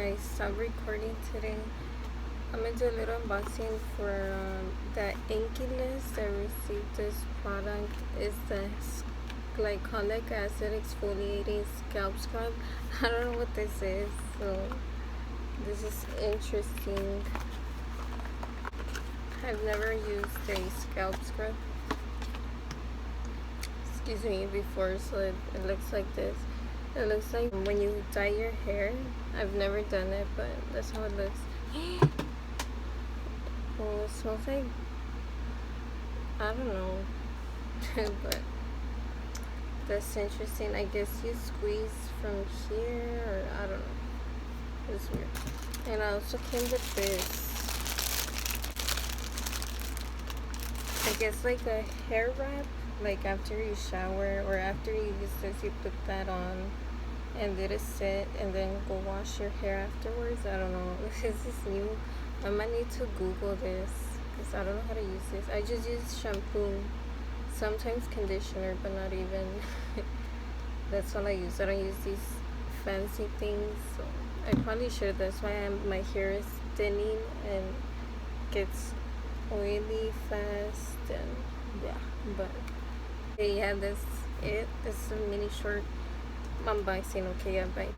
I stopped recording today. I'm gonna do a little unboxing for the Inkey list. I received this product. It's the glycolic acid exfoliating scalp scrub. I don't know what this is, so this is interesting. I've never used a scalp scrub, excuse me, before, so it looks like this. It looks like when you dye your hair. I've never done it, but that's how it looks. Well, it smells like, I don't know, but that's interesting. I guess you squeeze from here, or I don't know. It's weird. And I also came with this, I guess, like a hair wrap. Like after you shower or after you use this, you put that on and let it sit and then go wash your hair afterwards. I don't know. This is new. I might need to Google this because I don't know how to use this. I just use shampoo, sometimes conditioner, but not even. That's all I use. I don't use these fancy things. So I probably should. That's why my hair is thinning and gets oily fast, and yeah. But yeah, this is a mini short unboxing. Okay, yeah, bye.